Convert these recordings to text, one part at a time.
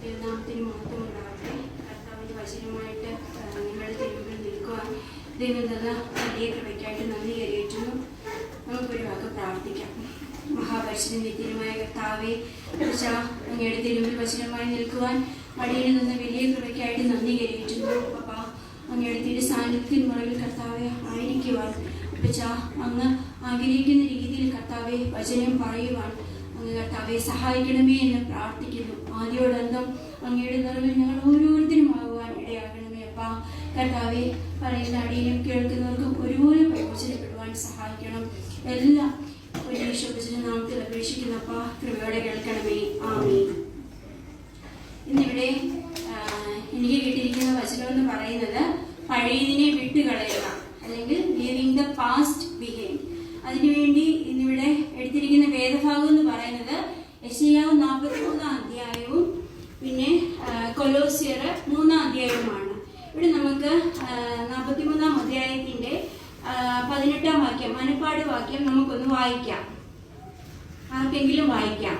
ദൈവനാമത്തിന് മഹത്വം ഉണ്ടാകട്ടെ. കർത്താവിൻ്റെ വചനമായിട്ട് നിങ്ങളുടെ തിരുമുമ്പിൽ നിൽക്കുവാൻ ദൈവം തന്ന വലിയ കൃപയ്ക്കായിട്ട് നന്ദി കരയേറ്റുന്നു. നമുക്കൊരു വാക്ക് പ്രാർത്ഥിക്കാം. മഹാപരിശുദ്ധ നിത്യമായ കർത്താവെ, അങ്ങയുടെ തിരുമുമ്പിൽ വചനമായി നിൽക്കുവാൻ അടിയിൽ നിന്ന് വലിയ കൃപയ്ക്കായിട്ട് നന്ദി കരയേറ്റുന്നു. അപ്പ അങ്ങയുടെ തിരു സാന്നിധ്യത്തിന് മുറവിൽ കർത്താവെ ആയിരിക്കുവാൻ അങ്ങ് ആഗ്രഹിക്കുന്ന രീതിയിൽ കർത്താവെ വചനം പറയുവാൻ അങ്ങ് കർത്താവെ സഹായിക്കണമേ എന്ന് പ്രാർത്ഥിക്കുന്നു. ആദ്യോടന്തം അങ്ങയുടെ നിറവിൽ ഞങ്ങൾ ഓരോരുത്തരും ആകുവാൻ ഇടയാകണമേ. അപ്പ കർത്താവെ പറയുന്ന അടിയിലും കേൾക്കുന്നവർക്കും ഒരുപോലെ പ്രയോജനപ്പെടുവാൻ സഹായിക്കണം. എല്ലാം ഒരു യേശുവിന്റെ നാമത്തിൽ അപേക്ഷിക്കുന്ന അപ്പ കൃപയോടെ കേൾക്കണമേ. ആമേൻ. ഇന്നിവിടെ എനിക്ക് കിട്ടിയിരിക്കുന്ന വചനം എന്ന് പറയുന്നത് പഴയതിനെ വിട്ടുകളയുക, അല്ലെങ്കിൽ ലീവിങ് ദ പാസ്റ്റ് ബിഹൈൻഡ്. അതിനുവേണ്ടി ഇന്നിവിടെ എടുത്തിരിക്കുന്ന വേദഭാഗം എന്ന് പറയുന്നത് യെശയ്യാവ് 43 അധ്യായവും പിന്നെ കൊലോസ്യർ 3 അധ്യായവുമാണ്. ഇവിടെ നമുക്ക് 43 അധ്യായത്തിന്റെ 18 വാക്യം, മനപ്പാട് വാക്യം നമുക്കൊന്ന് വായിക്കാം. ആർക്കെങ്കിലും വായിക്കാം.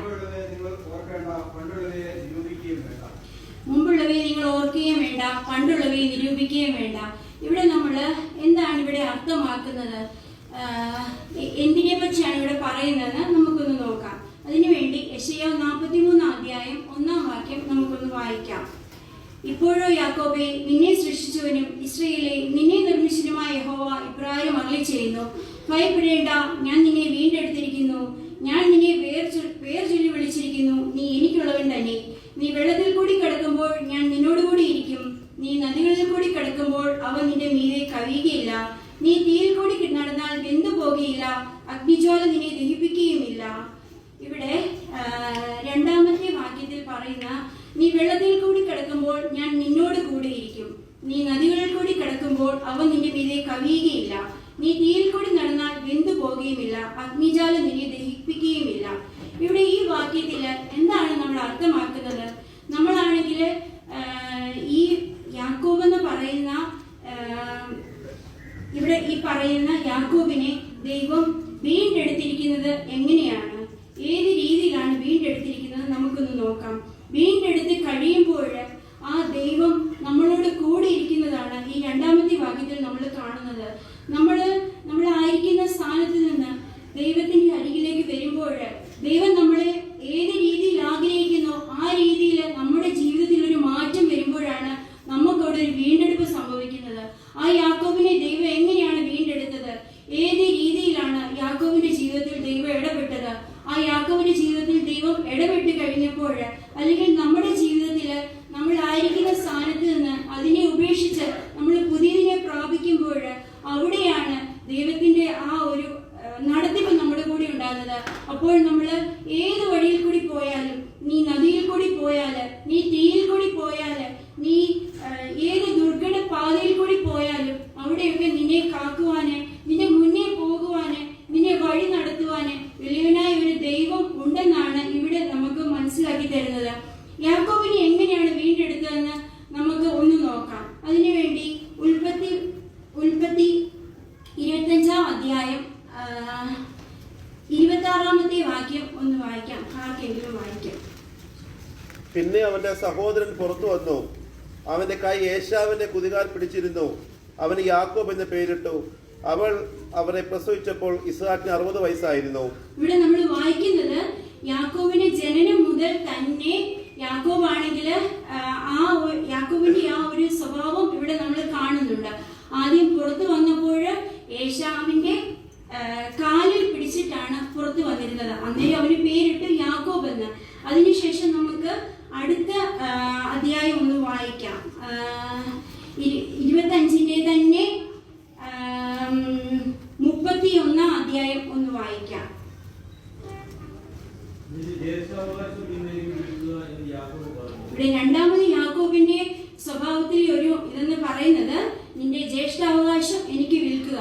മുമ്പുള്ളവയെ നിങ്ങൾ ഓർക്കുകയും വേണ്ട, പണ്ടുള്ളവയെ നിരൂപിക്കുകയും വേണ്ട. ഇവിടെ നമ്മൾ എന്താണ് ഇവിടെ അർത്ഥമാക്കുന്നത്, എന്തിനെ പറ്റിയാണ് ഇവിടെ പറയുന്നത് നമുക്കൊന്ന് നോക്കാം. അതിനുവേണ്ടി യെശയ്യാവ് 43 അധ്യായം 1 വാക്യം നമുക്കൊന്ന് വായിക്കാം. ഇപ്പോഴോ യാക്കോബേ, നിന്നെ സൃഷ്ടിച്ചവനും ഇസ്രായേലേ, നിന്നെ നിർമ്മിച്ചവനുമായ യഹോവ ഇപ്രകാരം അരുളിച്ചെയ്യുന്നു, ഭയപ്പെടേണ്ട, ഞാൻ നിന്നെ വീണ്ടെടുത്തിരിക്കുന്നു, ഞാൻ നിന്നെ വേർചൊല്ലി വിളിച്ചിരിക്കുന്നു, നീ എനിക്കുള്ളവൻ തന്നെ. നീ വെള്ളത്തിൽ കൂടി കിടക്കുമ്പോൾ ഞാൻ നിന്നോടുകൂടി ഇരിക്കും, നീ നദികളിൽ കൂടി കിടക്കുമ്പോൾ അവ നിന്റെ മീതെ കവിയുകയില്ല. നീ തീയിൽ കൂടി നടന്നാൽ വെന്തു പോകുകയില്ല, അഗ്നിജ്വാല നിന്നെ ദഹിപ്പിക്കുകയുമില്ല. ഇവിടെ 2ാമത്തെ വാക്യത്തിൽ പറയുന്ന നീ വെള്ളത്തിൽ കൂടി കിടക്കുമ്പോൾ ഞാൻ നിന്നോട് കൂടി ഇരിക്കും, നീ നദികളിൽ കൂടി കിടക്കുമ്പോൾ അവ നിന്റെ മീതെ കവിയുകയില്ല, നീ തീയിൽ കൂടി നടന്നാൽ വെന്തു പോകുകയുമില്ല, അഗ്നിജാല നിന്നെ ദഹിപ്പിക്കുകയുമില്ല. ഇവിടെ ഈ വാക്യത്തിൽ എന്താണ് നമ്മൾ അർത്ഥമാക്കുന്നത്? നമ്മളാണെങ്കിൽ ഈ യാക്കോബ് എന്ന് പറയുന്ന ഇവിടെ ഈ പറയുന്ന യാക്കോബിനെ ദൈവം വീണ്ടെടുത്തിരിക്കുന്നത് എങ്ങനെയാണ്, ഏത് രീതിയിലാണ് വീണ്ടെടുത്തിരിക്കുന്നത് നമുക്കൊന്ന് നോക്കാം. വീണ്ടെടുത്ത് കഴിയുമ്പോൾ ആ ദൈവം നമ്മളോട് കൂടെ ഇരിക്കുന്നതാണ് ഈ 2ാമത്തെ വാക്യത്തിൽ നമ്മൾ കാണുന്നത്. നമ്മളായിരിക്കുന്ന സ്ഥാനത്ത് നിന്ന് ദൈവത്തിന്റെ അരികിലേക്ക് വരുമ്പോൾ ദൈവം നമ്മളെ ഏത് രീതിയിൽ ആഗ്രഹിക്കുന്നോ ആ രീതിയിൽ നമ്മുടെ ജീവിതത്തിൽ ഒരു മാറ്റം വരുമ്പോഴാണ് നമുക്കവിടെ ഒരു വീണ്ടെടുപ്പ് സംഭവിക്കുന്നത്. ആ യാക്കോബിനെ ദൈവം എങ്ങനെയാണ് വീണ്ടെടുത്തത്, ഏത് രീതിയിലാണ് യാക്കോബിന്റെ ജീവിതത്തിൽ ദൈവം ഇടപെട്ടത്? ആ യാക്കോബിന്റെ ജീവിതത്തിൽ ദൈവം ഇടപെട്ട് കഴിഞ്ഞപ്പോൾ, അല്ലെങ്കിൽ നമ്മുടെ ജീവിതത്തിൽ നമ്മളായിരിക്കുന്ന സ്ഥാനത്ത് നിന്ന് അതിനെ ഉപേക്ഷിച്ച് നമ്മൾ പുതിയതിനെ പ്രാപിക്കുമ്പോൾ അവിടെയാണ് ദൈവത്തിന്റെ ആ ഒരു നടത്തിപ്പ് നമ്മുടെ കൂടി ഉണ്ടാകുന്നത്. അപ്പോൾ നമ്മൾ ഏത് വഴിയിൽ കൂടി പോയാലും, നീ നദിയിൽ കൂടി പോയാല്, നീ തീയിൽ കൂടി പോയാല്, നീ ഏത് ദുർഘട പാതയിൽ കൂടി പോയാലും അവിടെയൊക്കെ നിന്നെ കാക്കുവാന്, നിന്റെ മുന്നേ പോകുവാന്, നിന്നെ വഴി നടത്തുവാന് വലിയവനായ ഒരു ദൈവം ഉണ്ടെന്നാണ് ഇവിടെ നമുക്ക് മനസ്സിലാക്കി തരുന്നത്. യാക്കോബിനെ എങ്ങനെയാണ് വീണ്ടെടുത്തതെന്ന് നമുക്ക് ഒന്ന് നോക്കാം. അതിനുവേണ്ടി ഉൽപ്പത്തി 25 അധ്യായം 26 വാക്യം ഒന്ന് വായിക്കാം. ആർക്കെങ്കിലും വായിക്കാം. പിന്നെ അവന്റെ സഹോദരൻ പുറത്തു വന്നു, അവന്റെ കൈ ഏശാവിന്റെ കുതികാൽ പിടിച്ചിരുന്നു, അവന് യാക്കോബ് എന്ന് പേരിട്ടു. അവൾ അവരെ പ്രസവിച്ചപ്പോൾ ഇസ്ഹാക്കിന് 60 വയസ്സായിരുന്നു. ഇവിടെ നമ്മൾ വായിക്കുന്നത് യാക്കോബിന്റെ ജനനം മുതൽ തന്നെ യാക്കോബാണെങ്കിൽ യാക്കോബിന്റെ ആ ഒരു സ്വഭാവം ഇവിടെ നമ്മൾ കാണുന്നുണ്ട്. ആദ്യം പുറത്തു വന്നപ്പോൾ ഏശാവിന്റെ കാലിൽ പിടിച്ചിട്ടാണ് പുറത്ു വന്നിരുന്നത്. അന്നേരം അവന് പേരിട്ട് യാക്കോബ് എന്ന്. അതിനുശേഷം നമുക്ക് അടുത്ത അധ്യായം ഒന്ന് വായിക്കാം. 25 തന്നെ 31 അധ്യായം ഒന്ന് വായിക്കാം. ഇവിടെ 2ാമത് യാക്കോബിന്റെ സ്വഭാവത്തിൽ ഒരു ഇതെന്ന് പറയുന്നത് നിന്റെ ജ്യേഷ്ഠാവകാശം എനിക്ക് വിൽക്കുക.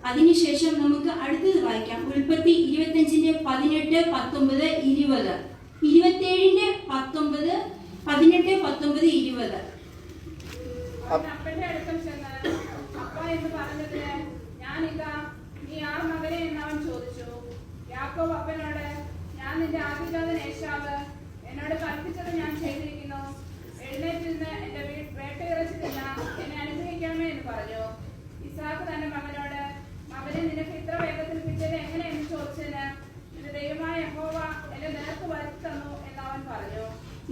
അതിനുശേഷം നമുക്ക് അടുത്തത് വായിക്കാം. ഉൽപ്പത്തി 25 18 19 20 27 19 18 19 20. അപ്പന്റെ അടുക്കൽ ചെന്ന് അപ്പ എന്ന് പറഞ്ഞതിന് ഞാനിതാ, നീ ആർ മകനെ എന്നവൻ ചോദിച്ചു. യാക്കോബ് അപ്പനോട്, ഞാൻ നിന്റെ ആദ്യജാതൻ ഏശാവ്, എന്നോട് കൽപ്പിച്ചത് ഞാൻ ചെയ്തിരിക്കുന്നു. എഴുന്നേറ്റിരുന്ന് എന്റെ വേട്ടയിറച്ചി തിന്ന എന്നെ അനുഗ്രഹിക്കാമേ എന്ന് പറഞ്ഞു. ഇസ്ഹാക്ക് തന്റെ മകനോട്, മകനെ നിനക്ക് ഇത്ര വേഗത്തിൽ കിട്ടിയത് എങ്ങനെയെന്ന് ചോദിച്ചതിന്, നിന്റെ ദൈവമായ യഹോവ എന്റെ നേർക്ക് വരുത്തി തന്നു എന്ന് അവൻ പറഞ്ഞു.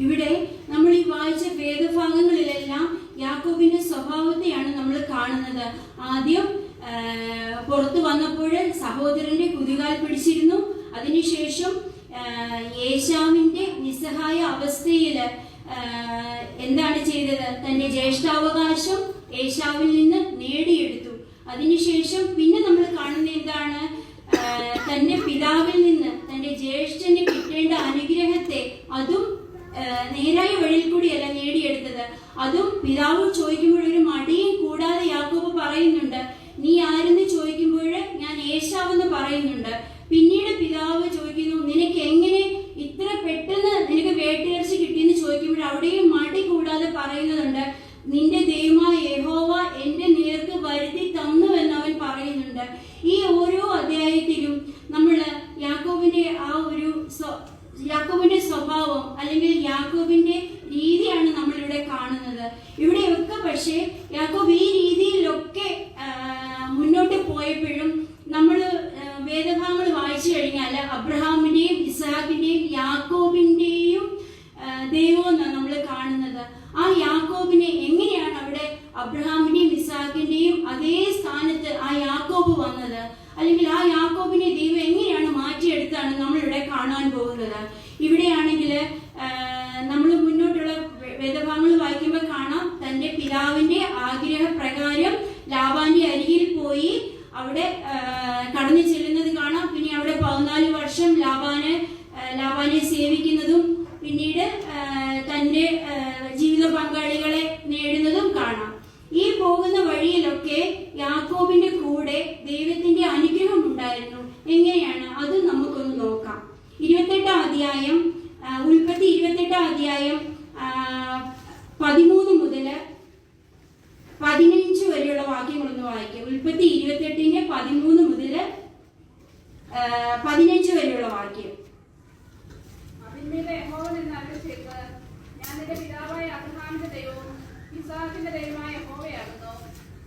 ഇവിടെ നമ്മൾ ഈ വായിച്ച വേദഭാഗങ്ങളിലെല്ലാം യാക്കോബിന്റെ സ്വഭാവത്തെയാണ് നമ്മൾ കാണുന്നത്. ആദ്യം പുറത്തു വന്നപ്പോൾ സഹോദരന്റെ കുതികാൽ പിടിച്ചിരുന്നു. അതിനുശേഷം ഏശാവിന്റെ നിസ്സഹായ അവസ്ഥയിൽ എന്താണ് ചെയ്തത്? തന്റെ ജ്യേഷ്ഠാവകാശം ഏശാവിൽ നിന്ന് നേടിയെടുത്തു. അതിനുശേഷം പിന്നെ നമ്മൾ കാണുന്ന എന്താണ്? തന്റെ പിതാവിൽ നിന്ന് തന്റെ ജ്യേഷ്ഠന് കിട്ടേണ്ട അനുഗ്രഹത്തെ അതും നേരായ വഴിയിൽ കൂടിയല്ല നേടിയെടുത്തത്. അതും പിതാവ് ചോദിക്കുമ്പോൾ ഒരു മടിയും കൂടാതെ യാക്കോബ് പറയുന്നുണ്ട്, നീ ആരെന്ന് ചോദിക്കുമ്പോൾ ഞാൻ ഏശാവെന്ന് പറയുന്നുണ്ട്. പിന്നീട് പിതാവ് ചോദിക്കുന്നു, നിനക്ക് എങ്ങനെ ഇത്ര പെട്ടെന്ന് നിനക്ക് വേട്ടയിറച്ചി കിട്ടിയെന്ന് ചോദിക്കുമ്പോൾ അവിടെയും മടി കൂടാതെ പറയുന്നുണ്ട്, നിന്റെ ദൈവമായ യഹോവ എന്റെ നേർക്ക് വരുത്തി തന്നു എന്ന് അവൻ പറയുന്നുണ്ട്. ഈ ഓരോ അധ്യായത്തിലും നമ്മൾ യാക്കോബിന്റെ സ്വഭാവം അല്ലെങ്കിൽ യാക്കോബിന്റെ രീതിയാണ് നമ്മളിവിടെ കാണുന്നത്. ഇവിടെയൊക്കെ പക്ഷേ യാക്കോബ് ഈ രീതിയിലൊക്കെ മുന്നോട്ട് പോയപ്പോഴും നമ്മൾ വേദഭാഗങ്ങൾ വായിച്ചു കഴിഞ്ഞാൽ അബ്രഹാമിന്റെയും ഇസ്ഹാക്കിന്റെയും യാക്കോബിന്റെയും ദൈവം എന്നാണ് നമ്മൾ കാണുന്നത്. ആ യാക്കോബിനെ എങ്ങനെയാണ് അവിടെ അബ്രഹാമിന്റെയും ഇസ്ഹാക്കിന്റെയും അതേ സ്ഥാനത്ത് ആ യാക്കോബ് വന്നത്, അല്ലെങ്കിൽ ആ യാക്കോബിനെ ദൈവം എങ്ങനെയാണ് മാറ്റിയെടുത്താണ് നമ്മളിവിടെ കാണാൻ പോകുന്നത്. ഇവിടെയാണെങ്കിൽ നമ്മൾ മുന്നോട്ടുള്ള വേദഭാഗങ്ങൾ വായിക്കുമ്പോൾ കാണാം, തന്റെ പിതാവിന്റെ ആഗ്രഹപ്രകാരം ലാബാന്റെ അരികിൽ പോയി അവിടെ കടന്നു ചെല്ലുന്നത് കാണാം. പിന്നെ അവിടെ 14 വർഷം ലാബാനെ സേവിക്കുന്നതും പിന്നീട് തന്റെ ജീവിത പങ്കാളികളെ നേടുന്നതും കാണാം. ഈ പോകുന്ന വഴിയിലൊക്കെ യാക്കോബിന്റെ കൂടെ ദൈവത്തിന്റെ അനുഗ്രഹം ഉണ്ടായിരുന്നു. എങ്ങനെയാണ് അത് നമുക്കൊന്ന് നോക്കാം. 28-ാം അധ്യായം ഉൽപ്പത്തി 28-ാം അധ്യായം 13 മുതൽ 15 വരെയുള്ള വാക്യങ്ങളൊന്ന് വായിക്കാം. ഉൽപ്പത്തി 28-ന്റെ 13 മുതൽ 15 വരെയുള്ള വാക്യം. അബീമേലെക്ക് യഹോവ എന്ന് അരുളിച്ചെയ്തത്, ഞാൻ നിന്റെ പിതാവായ അബ്രഹാമിന്റെ ദൈവവും ഇസ്ഹാക്കിന്റെ ദൈവമായ യഹോവയാകുന്നു.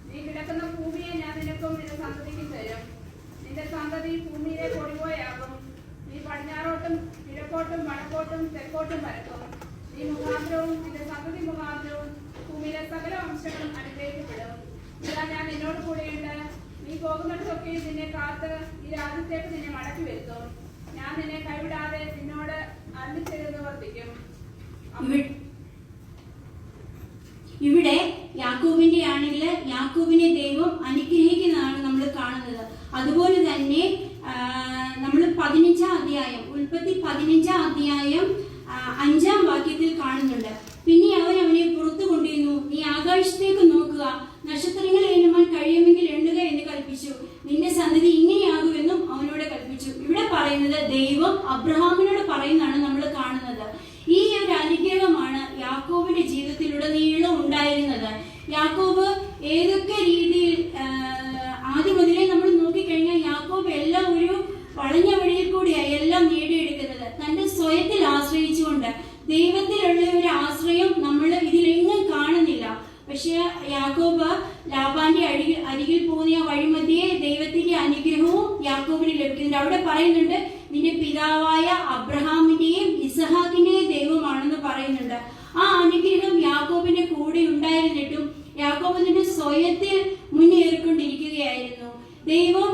നീ കിടക്കുന്ന ഭൂമിയെ ഞാൻ നിനക്കും നിന്റെ സന്തതിക്കും തരും. നിന്റെ സന്തതി ഭൂമിയിലെ പൊടിപോയാകും. നീ പടിഞ്ഞാറോട്ടും കിഴക്കോട്ടും വടക്കോട്ടും തെക്കോട്ടും പരക്കും. നീ മുഖാന്തരവും നിന്റെ സന്തതി മുഖാന്തരവും ഭൂമിയിലെ സകല വംശങ്ങളും അനുഗ്രഹിക്കപ്പെടും. ഇതാ ഞാൻ നിന്നോട് കൂടെയുണ്ട്. നീ പോകുന്നിടത്തൊക്കെ നിന്നെ കാത്ത് ഈ രാജ്യത്തേക്ക് നിന്നെ മടക്കി വരുത്തും. ഞാൻ നിന്നെ കൈവിടാതെ നിന്നോട് അരുളിച്ചെയ്തെന്ന് വർത്തിക്കും. ഇവിടെ യാക്കോബിന്റെ ആണെങ്കിൽ യാക്കോബിനെ ദൈവം അനുഗ്രഹിക്കുന്നതാണ് നമ്മൾ കാണുന്നത്. അതുപോലെ തന്നെ നമ്മൾ 15-ാം അധ്യായം ഉൽപ്പത്തി 15-ാം അധ്യായം 5-ാം വാക്യത്തിൽ കാണുന്നുണ്ട്. പിന്നെ അവനെ പുറത്തു കൊണ്ടുവന്നു. നീ ആകാശത്തേക്ക് നോക്കുക, നക്ഷത്രങ്ങളെ എണ്ണുവാൻ കഴിയുമെങ്കിൽ എണ്ണുക എന്ന് കൽപ്പിച്ചു. നിന്റെ സന്തതി ഇങ്ങനെയാകുമെന്നും അവനോട് കൽപ്പിച്ചു. ഇവിടെ പറയുന്നത് ദൈവം അബ്രഹാമിനോട് പറയുന്നതാണ് നമ്മൾ കാണുന്നത്. ഈ ഒരു അനുഗ്രഹമാണ് യാക്കോബിന്റെ ജീവിതത്തിലുടനീളം ഉണ്ടായിരുന്നത്. യാക്കോബ് ഏതൊക്കെ രീതിയിൽ ആദ്യം മുതലേ നമ്മൾ നോക്കിക്കഴിഞ്ഞാൽ യാക്കോബ് എല്ലാം ഒരു വളഞ്ഞ വഴിയിൽ കൂടിയായി എല്ലാം നേടിയെടുക്കുന്നത്. തന്റെ സ്വയത്തിൽ ആശ്രയിച്ചുകൊണ്ട് ദൈവത്തിലുള്ള ഒരു ആശ്രയം നമ്മൾ ഇതിലെങ്ങും കാണുന്നില്ല. പക്ഷെ യാക്കോബ് ലാബാന്റെ അരികിൽ പോകുന്ന വഴിമധ്യേ ദൈവത്തിന്റെ അനുഗ്രഹവും യാക്കോബിന് ലഭിക്കുന്നുണ്ട്. അവിടെ പറയുന്നുണ്ട്, നിന്റെ പിതാവായ അബ്രഹാമിന്റെയും ഇസ്ഹാക്കിന്റെയും ദൈവമാണെന്ന് പറയുന്നുണ്ട്. ആ അനുഗ്രഹം യാക്കോബിന്റെ കൂടെ ഉണ്ടായിരുന്നിട്ടും യാക്കോബിന്റെ സ്വയത്തിൽ മുന്നേറിക്കൊണ്ടിരിക്കുകയായിരുന്നു. ദൈവം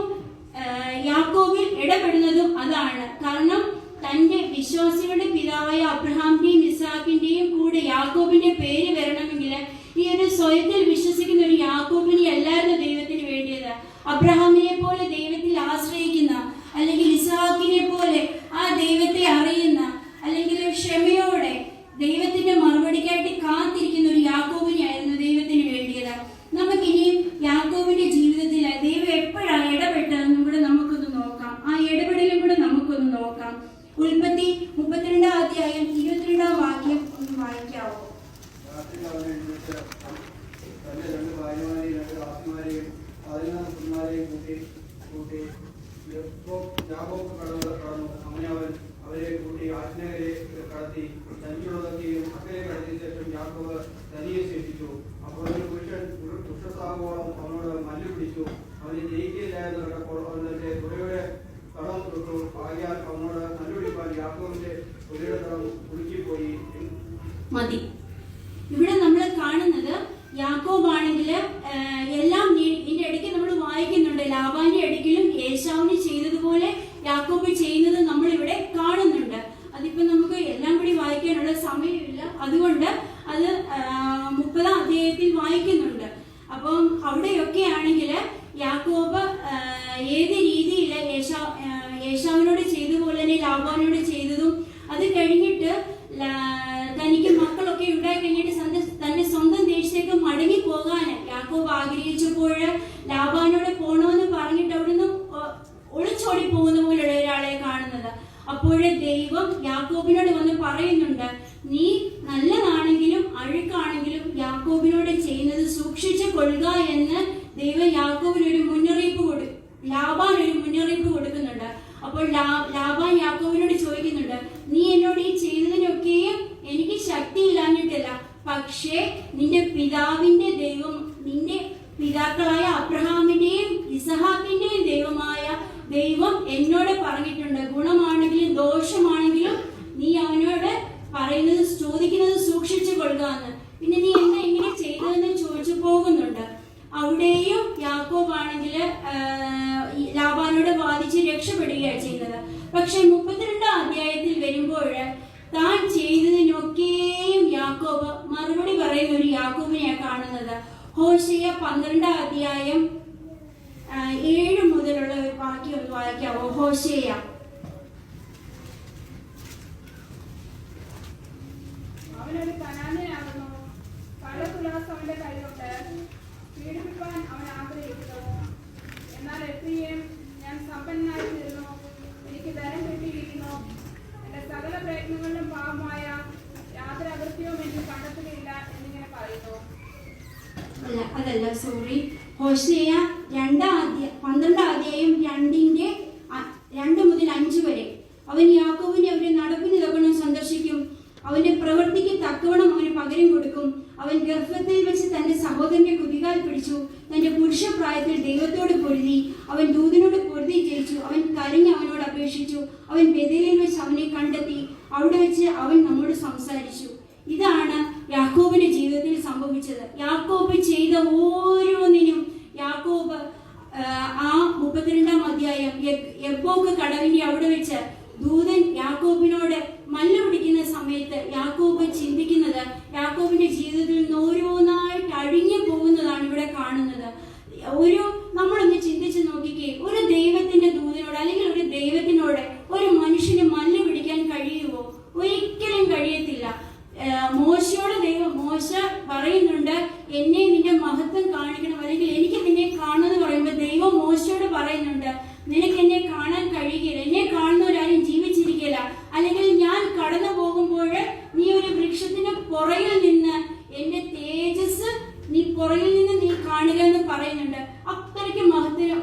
യാക്കോബിൽ ഇടപെടുന്നതും അതാണ്. കാരണം തന്റെ വിശ്വാസികളുടെ പിതാവായ അബ്രഹാമിന്റെയും ഇസ്ഹാക്കിന്റെയും കൂടെ യാക്കോബിന്റെ പേര് വരണമെങ്കിൽ ഈ ഒരു സ്വയത്തിൽ വിശ്വസിക്കുന്ന ഒരു യാക്കോബിനെ അല്ലായിരുന്നു ദൈവത്തിന് വേണ്ടിയത്. അബ്രഹാമിനെ പോലെ ദൈവത്തിൽ ആശ്രയിക്കുന്ന, അല്ലെങ്കിൽ ഇസ്ഹാക്കിനെ പോലെ ആ ദൈവത്തെ അറിയുന്ന, അല്ലെങ്കിൽ ക്ഷമയോടെ ദൈവത്തിന്റെ മറുപടിക്കായിട്ട് കാത്തിരിക്കുന്ന ഒരു യാക്കോബിനെയായിരുന്നു ദൈവത്തിന് വേണ്ടിയത്. നമുക്കിനിയും യാക്കോബിന്റെ ജീവിതത്തിൽ ദൈവം എപ്പോഴാണ് ഇടപെട്ടതെന്നും കൂടെ നമുക്കൊന്ന് നോക്കാം. ആ ഇടപെടലും കൂടെ നമുക്കൊന്ന് നോക്കാം. ഉൽപ്പത്തി 32-ാം അധ്യായം 22-ാം വാക്യം ഒന്ന് വായിക്കാവോ? തന്റെ 2 ഭാര്യമാരെയും 2 ദാസിമാരെയും 14 പുത്രന്മാരെയും കൂട്ടി യാക്കോബ് കടന്നു. അങ്ങനെ അവൻ അവരെ കൂട്ടി ആജ്ഞയെ കടത്തി തനിക്കുള്ളതൊക്കെയും അക്കരെ കടത്തിയ ശേഷം യാക്കോബ് തനിയെ ശേഷിച്ചു. അപ്പോൾ ഒരു പുരുഷൻ വൃക്ഷസാകുവോളം അവനോട് മല്ല് പിടിച്ചു. അവനെ ജയിക്കുകയില്ലായെന്ന് കണ്ടപ്പോൾ അവൻ തന്റെ കുരയുടെ തടം തൊട്ടു. ആകയാൽ അവനോട് മല്ലുപിടിപ്പാൻ യാക്കോബിന്റെ കുരയുടെ തടം കുടുക്കിപ്പോയി. മതി. ഇവിടെ നമ്മൾ കാണുന്നത് യാക്കോബ് ആണെങ്കിൽ എല്ലാം ഇതിന്റെ ഇടയ്ക്ക് നമ്മൾ വായിക്കുന്നുണ്ട്. ലാബാന്റെ അടുക്കലും ഏശാവിന് ചെയ്തതുപോലെ യാക്കോബ് ചെയ്യുന്നത് നമ്മൾ ഇവിടെ കാണുന്നുണ്ട്. അതിപ്പോ നമുക്ക് എല്ലാം കൂടി വായിക്കാനുള്ള സമയമില്ല, അതുകൊണ്ട് അത് 30-ാം അധ്യായത്തിൽ വായിക്കുന്നുണ്ട്. അപ്പം അവിടെയൊക്കെ ആണെങ്കിൽ യാക്കോബ് ഏത് രീതിയിൽ ഏശാവിനോട് ചെയ്തതുപോലെ തന്നെ ലാബാനോട് ചെയ്തതും, അത് കഴിഞ്ഞിട്ട് തനിക്ക് മക്കളൊക്കെ ഉണ്ടായി കഴിഞ്ഞിട്ട് തന്റെ സ്വന്തം ദേശത്തേക്ക് മടങ്ങി പോകാൻ യാക്കോബ് ആഗ്രഹിച്ചപ്പോൾ ലാബാനോട് പോണോന്ന് പറഞ്ഞിട്ട് അവിടുന്ന് ഒളിച്ചോടി പോകുന്ന പോലെയുള്ള ഒരാളെ കാണുന്നത്. അപ്പോഴേ ദൈവം യാക്കോബിനോട് വന്ന് പറയുന്നുണ്ട്, നീ നല്ലതാണെങ്കിലും അഴുക്കാണെങ്കിലും യാക്കോബിനോട് ചെയ്യുന്നത് സൂക്ഷിച്ചു കൊള്ളുക എന്ന് ദൈവം ലാബാൻ ഒരു മുന്നറിയിപ്പ് കൊടുക്കുന്നുണ്ട്. അപ്പോൾ ലാബാൻ യാക്കോബിനോട് ചോദിക്കുന്നുണ്ട്, നീ എന്നോട് ഈ ചെയ്തതിനൊക്കെയും എനിക്ക് ശക്തിയില്ലാഞ്ഞിട്ടില്ല, പക്ഷേ നിന്റെ പിതാവിന്റെ ദൈവം, നിന്റെ പിതാക്കളായ അബ്രഹാമിന്റെയും ഇസഹാക്കിന്റെയും ദൈവമായ ദൈവം എന്നോട് പറഞ്ഞിട്ടുണ്ട്, ഗുണമാണെങ്കിലും ദോഷമാണെങ്കിലും നീ അവനോട് പറയുന്നത് ചോദിക്കുന്നത് സൂക്ഷിച്ചു കൊള്ളുക എന്ന്. പിന്നെ നീ എന്താ ഇങ്ങനെ ചെയ്തതെന്ന് ചോദിച്ചു പോകുന്നുണ്ട്. അവിടെയും യാക്കോബ് ആണെങ്കിൽ ലാബാനോട് വാദിച്ച് രക്ഷപ്പെടുകയാണ് ചെയ്യുന്നത്. പക്ഷെ 32-ാം അധ്യായത്തിൽ വരുമ്പോൾ താൻ ചെയ്തതിനൊക്കെയും യാക്കോബ് മറുപടി പറയുന്ന ഒരു യാക്കോബിനെയാണ് കാണുന്നത്. ഹോശേയ 12-ാം അധ്യായം 7 മുതലുള്ള ഒരു വാക്യം ഒന്ന് വായിക്കാവോ? ഹോശേയ. അവനൊരു കനാന്യനാകുന്നു, കള്ളത്തുലാസ് അവന്റെ കൈകൊണ്ട് പീഡിപ്പിക്കാൻ അവൻ ആഗ്രഹിക്കുന്നു. എന്നാൽ എത്രയും ഞാൻ സമ്പന്നനായി തീർന്നു, എനിക്ക് ധനം കിട്ടിയിരിക്കുന്നു. എന്റെ സകല പ്രയത്നങ്ങളിലും പാപമായ യാതൊരു അകൃത്യവും എനിക്ക് കണ്ടെത്തുകയില്ല എന്നിങ്ങനെ പറയുന്നു. അതല്ല, സോറി. ഹോശേയ 12-ാം അധ്യായം 2 മുതൽ 5 വരെ. അവൻ യാക്കോബിനെ അവന്റെ നടപ്പിന് തക്കവണ്ണം സന്ദർശിക്കും, അവന്റെ പ്രവൃത്തിക്ക് തക്കവണ്ണം അവന് പകരം കൊടുക്കും. അവൻ ഗർഭത്തിൽ വെച്ച് തന്റെ സഹോദരന്റെ കുതികാൽ പിടിച്ചു, തന്റെ പുരുഷപ്രായത്തിൽ ദൈവത്തോട് പൊരുതി, അവൻ ദൂതനോട് പൊരുതി ജയിച്ചു. അവൻ കരഞ്ഞ് അവനോട് അപേക്ഷിച്ചു, അവൻ ബെഥേലിൽ വെച്ച് അവനെ കണ്ടെത്തി, അവിടെ വെച്ച് അവൻ നമ്മോട് സംസാരിച്ചു. ഇതാണ് യാക്കോബിന്റെ ജീവിതത്തിൽ സംഭവിച്ചത്. യാക്കോബ് ചെയ്ത ഓരോന്നിനും യാക്കോബ് ആ 32-ാം അധ്യായം യബ്ബോക്ക് കടവിന്റെ അവിടെ വെച്ച് ദൂതൻ യാക്കോബിനോട് മല്ല് പിടിക്കുന്ന സമയത്ത് യാക്കോബ് ചിന്തിക്കുന്നത്, യാക്കോബിന്റെ ജീവിതത്തിൽ നിന്ന് ഓരോന്നായിട്ട് അഴിഞ്ഞു പോകുന്നതാണ് ഇവിടെ കാണുന്നത്. നമ്മളൊന്ന് ചിന്തിച്ച് നോക്കിക്കേ, ഒരു ദൈവത്തിന്റെ ദൂതനോട് അല്ലെങ്കിൽ ഒരു ദൈവത്തിനോട് ഒരു മനുഷ്യന് മല്ല് പിടിക്കാൻ കഴിയുമോ? ഒരിക്കലും കഴിയത്തില്ല. മോശ പറയുന്നുണ്ട്, എന്നെ നിന്റെ മഹത്വം കാണിക്കണം, അല്ലെങ്കിൽ എനിക്ക് നിന്നെ കാണുമെന്ന് പറയുമ്പോൾ ദൈവം മോശയോട് പറയുന്നുണ്ട്, നിനക്ക് എന്നെ കാണാൻ കഴിയുകയില്ല, എന്നെ കാണുന്നവരാരും ജീവിച്ചിരിക്കില്ല, അല്ലെങ്കിൽ ഞാൻ കടന്നു പോകുമ്പോൾ നീ ഒരു വൃക്ഷത്തിന് പുറകിൽ നിന്ന് എന്റെ തേജസ് പുറകിൽ നിന്ന് നീ കാണുക എന്ന് പറയുന്നുണ്ട്. അത്രയ്ക്ക്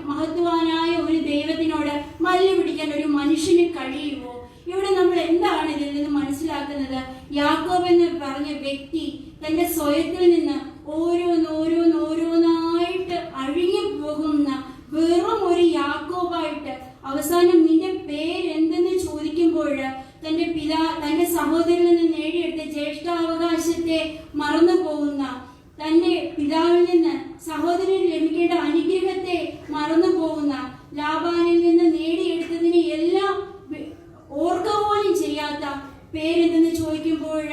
മഹത്വവാനായ ഒരു ദൈവത്തിനോട് മല്ല് പിടിക്കാൻ ഒരു മനുഷ്യന് കഴിയുമോ? ഇവിടെ നമ്മൾ എന്താണ് ഇതിൽ നിന്ന് മനസ്സിലാക്കുന്നത്? യാക്കോബ് എന്ന് പറഞ്ഞ വ്യക്തി തന്റെ സ്വയത്തിൽ നിന്ന് ഓരോന്നായിട്ട് അഴിഞ്ഞു പോകുന്ന വെറും ഒരു യാക്കോബായിട്ട് അവസാനം നിന്റെ പേരെന്തെന്ന് ചോദിക്കുമ്പോൾ തന്റെ സഹോദരനിൽ നിന്ന് നേടിയെടുത്ത ജ്യേഷ്ഠാവകാശത്തെ മറന്നു പോകുന്ന, തന്റെ പിതാവിൽ നിന്ന് സഹോദരന് ലഭിക്കേണ്ട അനുഗ്രഹത്തെ മറന്നു പോകുന്ന, ലാബാനിൽ നിന്ന് നേടിയെടുത്തതിനെ എല്ലാം ഓർക്കുക പോലും ചെയ്യാത്ത, പേരെന്തെന്ന് ചോദിക്കുമ്പോൾ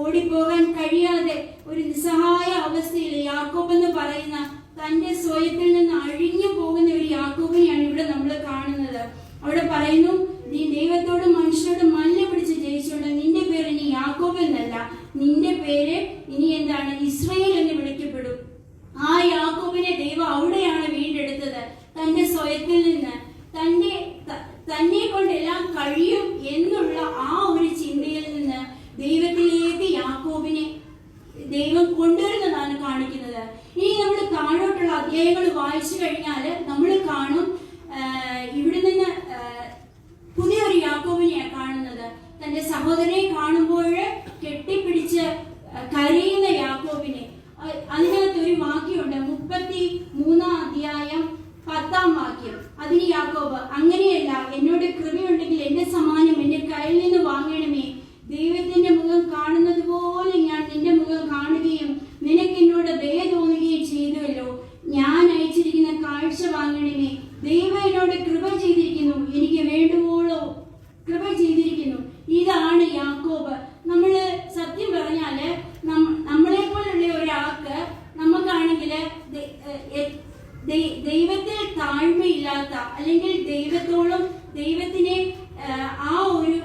ഓടിപ്പോകാൻ കഴിയാതെ ഒരു നിസ്സഹായ അവസ്ഥയിൽ യാക്കോബ് എന്ന് പറയുന്ന തന്റെ സ്വയത്തിൽ നിന്ന് അഴിഞ്ഞു പോകുന്ന ഒരു യാക്കോബിനെയാണ് ഇവിടെ നമ്മൾ കാണുന്നത്. അവിടെ പറയുന്നു, നീ ദൈവത്തോടും മനുഷ്യരോടും മല്ല് പിടിച്ച് ജയിച്ചുകൊണ്ട് നിന്റെ പേര് ഇനി യാക്കോബ് എന്നല്ല, നിന്റെ പേര് ഇനി എന്താണ്? ഇസ്രായേൽ എന്ന് വിളിക്കപ്പെടും. ആ യാക്കോബിനെ ദൈവം അവിടെയാണ് വീണ്ടെടുത്തത്. തന്റെ സ്വയത്തിൽ നിന്ന് തന്നെ കൊണ്ട് എല്ലാം കഴിയും എന്നുള്ള ആ ഒരു ചിന്തയിൽ നിന്ന് ദൈവത്തിലേക്ക് യാക്കോബിനെ ദൈവം കൊണ്ടുവരുന്നതാണ് കാണിക്കുന്നത്. ഇനി നമ്മൾ താഴോട്ടുള്ള അധ്യായങ്ങൾ വായിച്ചു കഴിഞ്ഞാൽ നമ്മൾ കാണും, ഇവിടെ നിന്ന് പുതിയൊരു യാക്കോബിനെയാണ് കാണുന്നത്. തന്റെ സഹോദരനെ കാണുമ്പോൾ കെട്ടിപ്പിടിച്ച് കരയുന്ന യാക്കോബിനെ, അതിനകത്ത് ഒരു വാക്യമുണ്ട്, 33-10 അതിന് യാക്കോബ്, അങ്ങനെയല്ല, എന്നോട് കൃപയുണ്ടെങ്കിൽ എന്റെ സമ്മാനം എന്റെ കയ്യിൽ നിന്ന് വാങ്ങണമേ. ദൈവത്തിന്റെ മുഖം കാണുന്നത് പോലെ ഞാൻ നിന്റെ മുഖം കാണുകയും നിനക്ക് എന്നോട് ദയ തോന്നുകയും ചെയ്തുവല്ലോ. ഞാൻ അയച്ചിരിക്കുന്ന കാഴ്ച വാങ്ങണമേ. ദൈവം എന്നോട് കൃപ ചെയ്തിരിക്കുന്നു, എനിക്ക് വേണ്ടുവോളോ കൃപ ചെയ്തിരിക്കുന്നു. ഇതാണ് യാക്കോബ്. നമ്മള് സത്യം പറഞ്ഞാല് നമ്മളെ പോലുള്ള ഒരാൾക്ക് നമുക്കാണെങ്കിൽ ദൈവത്തിൽ താഴ്മയില്ലാത്ത, അല്ലെങ്കിൽ ദൈവത്തിനെ ആ ഒരു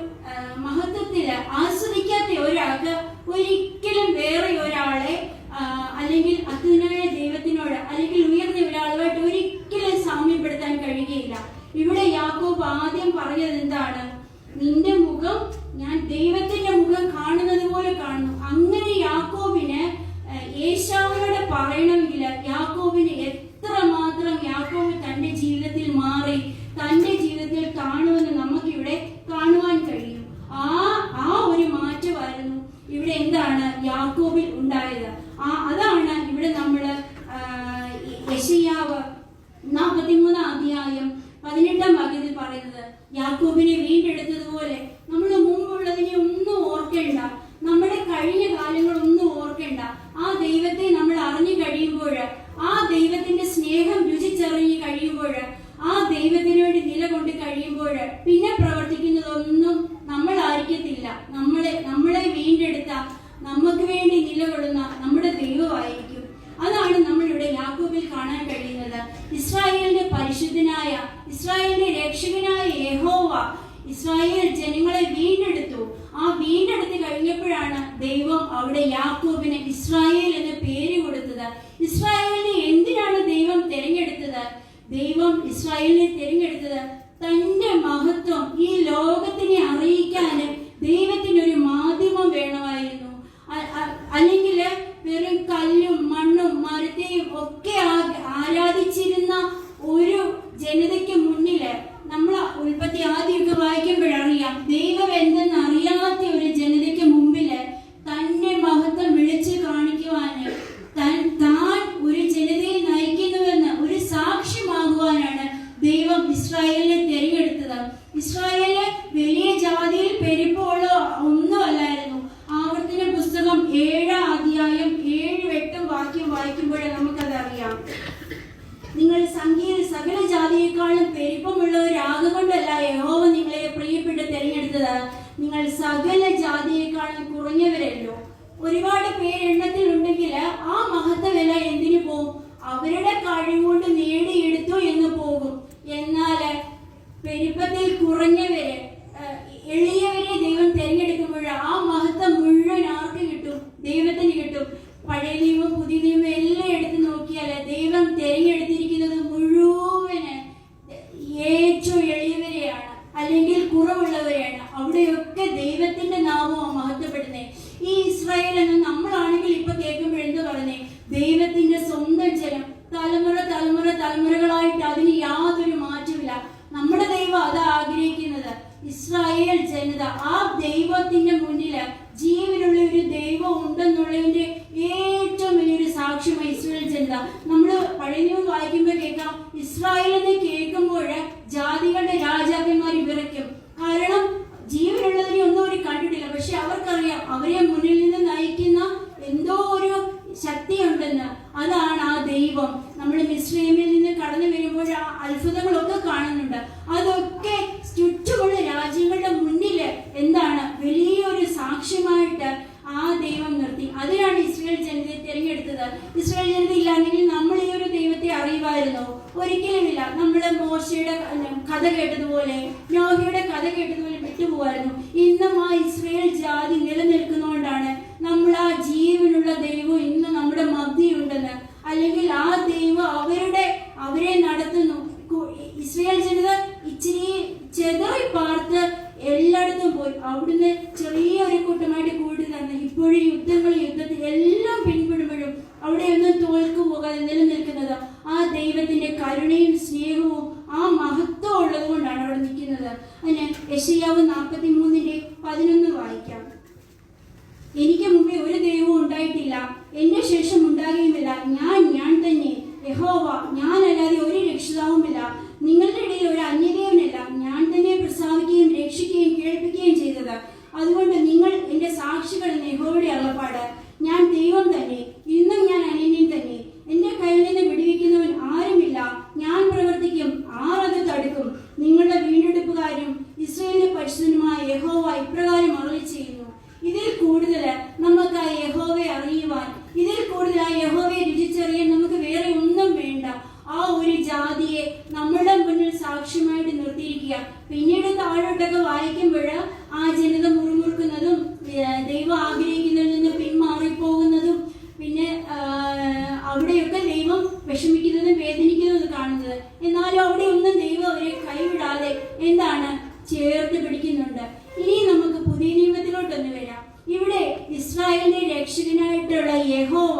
മഹത്വത്തില് ആസ്വദിക്കാത്ത ഒരാൾക്ക് ഒരിക്കലും വേറെ ഒരാളെ അല്ലെങ്കിൽ അത്യുന്നതനായ ദൈവത്തിനോട് അല്ലെങ്കിൽ ഉയർന്ന ഒരാളുമായിട്ട് ഒരിക്കലും സാമ്യപ്പെടുത്താൻ കഴിയുകയില്ല. ഇവിടെ യാക്കോബ് ആദ്യം പറഞ്ഞത് എന്താണ്? നിന്റെ മുഖം ഞാൻ ദൈവത്തിന്റെ മുഖം കാണുന്നത് പോലെ കാണുന്നു. അങ്ങനെ യാക്കോബിന് ഏശാവിനോട് പറയണമെങ്കിൽ യാക്കോബിന് എത്രമാത്രം യാക്കോബ് തന്റെ ജീവിതത്തിൽ മാറി, തന്റെ ജീവിതത്തിൽ കാണുമെന്ന് നമുക്കിവിടെ കാണുവാൻ കഴിയും. ആ ഒരു മാറ്റമായിരുന്നു ഇവിടെ എന്താണ് യാക്കോബിൽ ഉണ്ടായത്. അതാണ് ഇവിടെ നമ്മള് യെശയ്യാവ് 43-18 പറയുന്നത്. യാക്കോബിനെ വീണ്ടെടുത്തതുപോലെ നമ്മൾ മുമ്പുള്ളതിനെ ഒന്നും ഓർക്കേണ്ട, നമ്മുടെ കഴിഞ്ഞ കാലങ്ങളൊന്നും ഓർക്കേണ്ട. ആ ദൈവത്തെ നമ്മൾ അറിഞ്ഞു കഴിയുമ്പോൾ, ആ ദൈവത്തിന്റെ സ്നേഹം രുചിച്ചറിഞ്ഞു കഴിയുമ്പോൾ, ആ ദൈവത്തിന് വേണ്ടി നിലകൊണ്ട് കഴിയുമ്പോൾ പിന്നെ പ്രവർത്തിക്കുന്നതൊന്നും നമ്മളായിരിക്കത്തില്ല. നമ്മളെ വീണ്ടെടുത്ത, നമുക്ക് വേണ്ടി നിലകൊള്ളുന്ന നമ്മുടെ ദൈവമായിരിക്കും. അതാണ് നമ്മളിവിടെ യാക്കോബിൽ കാണാൻ കഴിയുന്നത്. ഇസ്രായേലിന്റെ പരിശുദ്ധനായ, ഇസ്രായേലിന്റെ രക്ഷകനായ യഹോവ ഇസ്രായേൽ ജനങ്ങളെ വീണ്ടെടുത്തു. ആ വീണ്ടെടുത്ത് കഴിഞ്ഞപ്പോഴാണ് ദൈവം അവിടെ യാക്കോബിന് ഇസ്രായേൽ എന്ന പേര് കൊടുത്തത്. ഇസ്രായേലിനെ എന്തിനാണ് ദൈവം തിരഞ്ഞെടുത്തത്? ദൈവം ഇസ്രായേലിനെ തിരഞ്ഞെടുത്തത് തന്റെ മഹത്വം ഈ ലോകത്തിനെ അറിയിക്കാനും ദൈവത്തിനൊരു മാധ്യമം വേണമായിരുന്നു. അല്ലെങ്കിൽ വെറും കല്ലും മണ്ണും മരത്തെയും ഒക്കെ ആരാധിച്ചിരുന്ന ഒരു ജനതയ്ക്ക് മുന്നില് നമ്മൾ ഉൽപ്പത്തി ആദ്യമൊക്കെ വായിക്കുമ്പോഴറിയാം, ദൈവം എന്തെന്ന് അറിയാത്ത ഒരു ജനതയ്ക്ക് മുമ്പില് തന്നെ മഹത്വം വിളിച്ചു കാണിക്കുവാന്, താൻ ഒരു ജനതയെ നയിക്കുന്നുവെന്ന് ഒരു സാക്ഷ്യമാകുവാനാണ് ദൈവം ഇസ്രായേലിനെ തിരഞ്ഞെടുത്തത്. ഇസ്രായേല് വലിയ ജാതിയിൽ പെരുപ്പമുള്ള ഒന്നുമല്ലായിരുന്നു. ആവർത്തന പുസ്തകം 7-8 വാക്യം വായിക്കുമ്പോൾ നമുക്കതറിയാം. നിങ്ങൾ സംഖ്യയിൽ സകല ജാതിയേക്കാളും പെരുപ്പമുള്ളവരാകൊണ്ടല്ല യഹോവ നിങ്ങളെ പ്രിയപ്പെട്ട് തിരഞ്ഞെടുത്തത്, നിങ്ങൾ സകല ജാതിയേക്കാളും കുറഞ്ഞവരല്ലോ. ഒരുപാട് പേര് എണ്ണത്തിൽ ഉണ്ടെങ്കിൽ ആ മഹത്വവില എന്തിനു പോകും? അവരുടെ കഴിവുകൊണ്ട് നേടിയെടുത്തു എന്ന് പോകും. എന്നാല് പെരുപ്പത്തിൽ കുറഞ്ഞവരെ, എളിയവരെ ദൈവം തിരഞ്ഞെടുക്കുമ്പോൾ ആ മഹത്വം മുഴുവൻ ആർക്ക് കിട്ടും? ദൈവത്തിന് കിട്ടും. പഴയ നിയമം പുതിയ നിയമം എല്ലാം എടുത്ത് നോക്കിയാല് ദൈവം തിരഞ്ഞെടുത്തിരിക്കുന്നത് മുഴുവന് ഏറ്റവും എളിയവരെയാണ്, അല്ലെങ്കിൽ കുറവുള്ളവരെയാണ്. അവിടെയൊക്കെ ദൈവത്തിന്റെ നാമവും മഹത്വപ്പെടുന്നേ. ഈ ഇസ്രായേൽ എന്ന് നമ്മളാണെങ്കിൽ ഇപ്പൊ കേൾക്കുമ്പോൾ എന്ത് പറഞ്ഞേ? ദൈവത്തിന്റെ സ്വന്തം ജനം, തലമുറകളായിട്ട് അതിന് യാതൊരു മാറ്റമില്ല. നമ്മുടെ ദൈവം അതാ ആഗ്രഹിക്കുന്നത്. ഇസ്രായേൽ ജനത ആ ദൈവത്തിന്റെ മുന്നില് ജീവനുള്ള ഒരു ദൈവം ഉണ്ടെന്നുള്ളതിന്റെ ഏറ്റവും വലിയൊരു സാക്ഷ്യമായി ഇസ്രായേൽ ജനത. നമ്മള് പഴയ നിയമം വായിക്കുമ്പോൾ കേൾക്കാം, ഇസ്രായേൽ എന്ന് കേൾക്കുമ്പോൾ ജാതികളുടെ രാജാക്കന്മാർ വിറയ്ക്കും. കാരണം ജീവനുള്ളതിനെ ഒന്നും അവർ കണ്ടിട്ടില്ല. പക്ഷെ അവർക്കറിയാം അവരെ മുന്നിൽ നിന്ന് നയിക്കുന്ന എന്തോ ഒരു ശക്തിയുണ്ടെന്ന്. അതാണ് ആ ദൈവം. നമ്മൾ മിസ്രൈമിൽ നിന്ന് കടന്നു വരുമ്പോൾ ആ അത്ഭുതങ്ങളൊക്കെ കാണുന്നുണ്ട്. അതൊക്കെ ചുറ്റുമുള്ള രാജ്യങ്ങളുടെ മുന്നില് എന്താണ് വലിയൊരു സാക്ഷ്യമായിട്ട് ആ ദൈവം നിർത്തി. അതിനാണ് ഇസ്രായേൽ ജനതയെ തിരഞ്ഞെടുത്തത്. ഇസ്രായേൽ ജനത ഇല്ലാന്നെങ്കിൽ നമ്മൾ ഈ ഒരു ദൈവത്തെ അറിയുമായിരുന്നോ? ഒരിക്കലുമില്ല. നമ്മള് മോശയുടെ കഥ കേട്ടതുപോലെ, നോഹയുടെ കഥ കേട്ടതുപോലെ വിട്ടുപോകായിരുന്നു. ഇന്നും ആ ഇസ്രായേൽ ജാതി നിലനിൽക്കുന്നതുകൊണ്ടാണ് നമ്മൾ ആ ജീവനുള്ള ദൈവം ഇന്ന് നമ്മുടെ മധ്യയുണ്ടെന്ന്, അല്ലെങ്കിൽ ആ ദൈവം അവരെ നടത്തുന്നു. ഇസ്രായേൽ ജനത ഇച്ചിരി ചെതറി പാർത്ത് എല്ലായിടത്തും പോയി. അവിടുന്ന് ചെറിയൊരു കൂട്ടമായിട്ട് കൂടി തന്നെ ഇപ്പോഴും യുദ്ധത്തിൽ എല്ലാം പിൻപെടുമ്പോഴും അവിടെയൊന്നും തോൽക്കു പോകാതെ നിലനിൽക്കുന്നത് ആ ദൈവത്തിന്റെ കരുണയും സ്നേഹവും ആ മഹത്വം ഉള്ളത് കൊണ്ടാണ് അവിടെ നിൽക്കുന്നത്. അതിന് യെശയ്യാവ് 43-11 എന്റെ ശേഷം ഉണ്ടാകുകയുമില്ല. ഞാൻ തന്നെ യഹോവ, ഞാനല്ലാതെ ഒരു രക്ഷിതാവുമില്ല. നിങ്ങളുടെ ഇടയിൽ ഒരു അന്യദേവനല്ല. ഞാൻ തന്നെ പ്രസാദിക്കുകയും രക്ഷിക്കുകയും കേൾപ്പിക്കുകയും ചെയ്തത്. അതുകൊണ്ട് നിങ്ങൾ എന്റെ സാക്ഷികൾ എന്ന് യഹോവയുടെ അരുളപ്പാട്. ഞാൻ ദൈവം തന്നെ, ഇന്നും ഞാൻ അനന്യൻ തന്നെ. എന്റെ കയ്യിൽ നിന്ന് വിടുവിക്കുന്നവൻ ആരുമില്ല. ഞാൻ പ്രവർത്തിക്കും, ആർ അത് തടുക്കും? നിങ്ങളുടെ വീണ്ടെടുപ്പുകാരും ഇസ്രായേലിന്റെ പരിശുദ്ധനുമായ യഹോവ ഇപ്രകാരം അരുളി ചെയ്യുന്നു. ഇതിൽ കൂടുതൽ നമുക്ക് ആ യഹോവയെ അറിയുവാൻ, ഇതിൽ കൂടുതൽ ആ യഹോവയെ രുചിച്ചറിയാൻ നമുക്ക് വേറെ ഒന്നും വേണ്ട. ആ ഒരു ജാതിയെ നമ്മുടെ മുന്നിൽ സാക്ഷ്യമായിട്ട് നിർത്തിയിരിക്കുക. പിന്നീട് താഴോട്ടൊക്കെ വായിക്കുമ്പോൾ ആ ജനത മുറുമുറുക്കുന്നതും ദൈവം ആഗ്രഹിക്കുന്നതിൽ നിന്ന് പിന്മാറിപ്പോകുന്നതും പിന്നെ അവിടെയൊക്കെ ദൈവം വിഷമിക്കുന്നതും വേദനിക്കുന്നതും കാണുന്നത്. എന്നാലും അവിടെ ഒന്നും ദൈവം അവരെ കൈവിടാതെ എന്താണ് ചേർത്ത് പിടിക്കുന്നുണ്ട്. ഇനി നമുക്ക് പുതിയ നിയമത്തിലോട്ടൊന്ന് വരാം. ഇവിടെ ഇസ്രായേലിന്റെ രക്ഷകനായിട്ടുള്ള യഹോവ,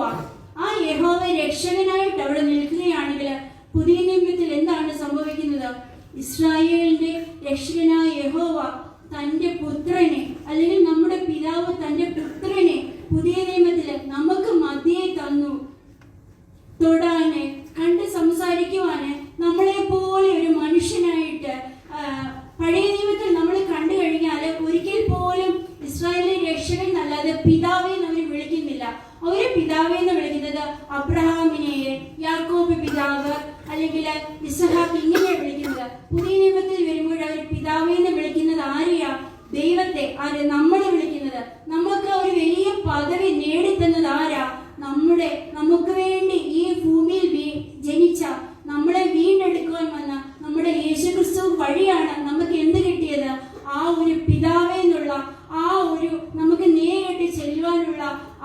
ആ യഹോവ രക്ഷകനായിട്ട് അവിടെ നിൽക്കുകയാണെങ്കിൽ പുതിയ നിയമത്തിൽ എന്താണ് സംഭവിക്കുന്നത്? ഇസ്രായേലിന്റെ രക്ഷകനായ യഹോവ തന്റെ പുത്രനെ, അല്ലെങ്കിൽ നമ്മുടെ പിതാവ് തന്റെ പുത്രനെ പുതിയ നിയമത്തിൽ നമുക്ക് മധ്യേ തന്നു. തൊടാന്, കണ്ട് സംസാരിക്കുവാന്, നമ്മളെ പോലെ ഒരു മനുഷ്യനായിട്ട്. പഴയ നിയമത്തിൽ നമ്മൾ കണ്ടു കഴിഞ്ഞാൽ ഒരിക്കൽ പോലും ഇസ്രായേലിലെ രക്ഷകൻ അല്ലാതെ പിതാവെ അവർ വിളിക്കുന്നില്ല. അവര് പിതാവെന്ന് വിളിക്കുന്നത് അബ്രഹാമിനെ, യാക്കോബ് പിതാവ്, അല്ലെങ്കിൽ ഇസ്ഹാക്ക്, ഇങ്ങനെ വിളിക്കുന്നത്. പുതിയ നിയമത്തിൽ വരുമ്പോൾ അവർ പിതാവെന്ന് വിളിക്കുന്നത് ആരെയാ? ദൈവത്തെ. ആര്? നമ്മളെ വിളിക്കുന്നത്. നമുക്ക് ഒരു വലിയ പദവി നേടിത്തന്നത് ആരാ? നമുക്ക് വേണ്ടി ഈ ഭൂമിയിൽ ജനിച്ച, നമ്മളെ വീണ്ടെടുക്കുവാൻ വന്ന നമ്മുടെ യേശുക്രിസ്തു വഴിയാണ് നമുക്ക് എന്ത് കിട്ടിയത്? ആ ഒരു പിതാവേ എന്നുള്ള ആ ഒരു നമുക്ക് നേരിട്ട് ചെല്ലുവാനുള്ള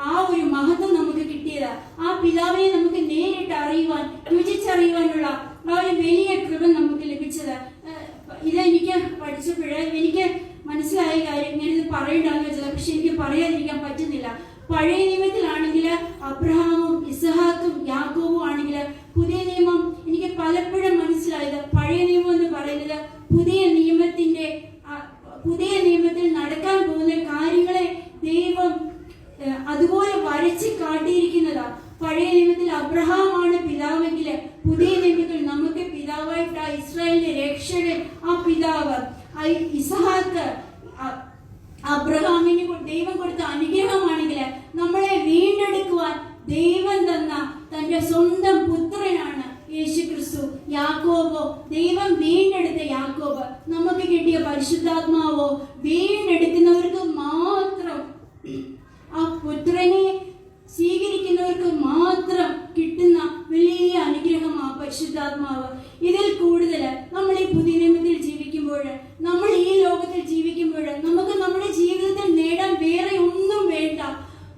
ആ ഒരു മഹത്വം നമുക്ക് കിട്ടിയത്. ആ പിതാവിനെ നമുക്ക് നേരിട്ട് അറിയുവാൻ, രുചിച്ചറിയുവാനുള്ള ആ ഒരു വലിയ കൃപ നമുക്ക് ലഭിച്ചത്. ഇതെനിക്ക് പഠിച്ചപ്പോഴേ എനിക്ക് മനസ്സിലായ കാര്യം. ഞാനിത് പറയണ്ടെന്ന് വെച്ചത്, പക്ഷെ എനിക്ക് പറയാതിരിക്കാൻ പറ്റുന്നില്ല. പഴയ നിയമത്തിലാണെങ്കിൽ അബ്രഹാമും ഇസ്ഹാക്കും യാക്കോബും ആണെങ്കിൽ, പുതിയ നിയമം എനിക്ക് പലപ്പോഴും മനസ്സിലായത്, പഴയ നിയമം എന്ന് പറയുന്നത് പുതിയ നിയമത്തിൽ നടക്കാൻ പോകുന്ന കാര്യങ്ങളെ ദൈവം അതുപോലെ വരച്ച് കാട്ടിയിരിക്കുന്നതാ. പഴയ നിയമത്തിൽ അബ്രഹാമാണ് പിതാവെങ്കിൽ പുതിയ നിയമത്തിൽ നമുക്ക് പിതാവായിട്ട് ആ ഇസ്രായേലിന്റെ രക്ഷകൻ, ആ പിതാവ് ഇസ്ഹാക്ക്, അബ്രഹാമിന് ദൈവം കൊടുത്ത അനുഗ്രഹമാണെങ്കിൽ നമ്മളെ വീണ്ടെടുക്കുവാൻ ദൈവം തന്ന തന്റെ സ്വന്തം പുത്രനാണ് യേശുക്രിസ്തു. യാക്കോബോ, ദൈവം വീണ്ടെടുത്ത യാക്കോബ്. നമുക്ക് കിട്ടിയ പരിശുദ്ധാത്മാവോ വീണ്ടെടുക്കുന്നവർക്ക് മാത്രം, ആ പുത്രനെ സ്വീകരിക്കുന്നവർക്ക് മാത്രം കിട്ടുന്ന വലിയ അനുഗ്രഹമാ പരിശുദ്ധാത്മാവ്. ഇതിൽ കൂടുതൽ നമ്മൾ ഈ പുതിയ നിയമത്തിൽ ജീവിക്കുമ്പോൾ, നമ്മൾ ഈ ലോകത്തിൽ ജീവിക്കുമ്പോൾ നമുക്ക് നമ്മുടെ ജീവിതത്തിൽ നേടാൻ വേറെ ഒന്നും വേണ്ട.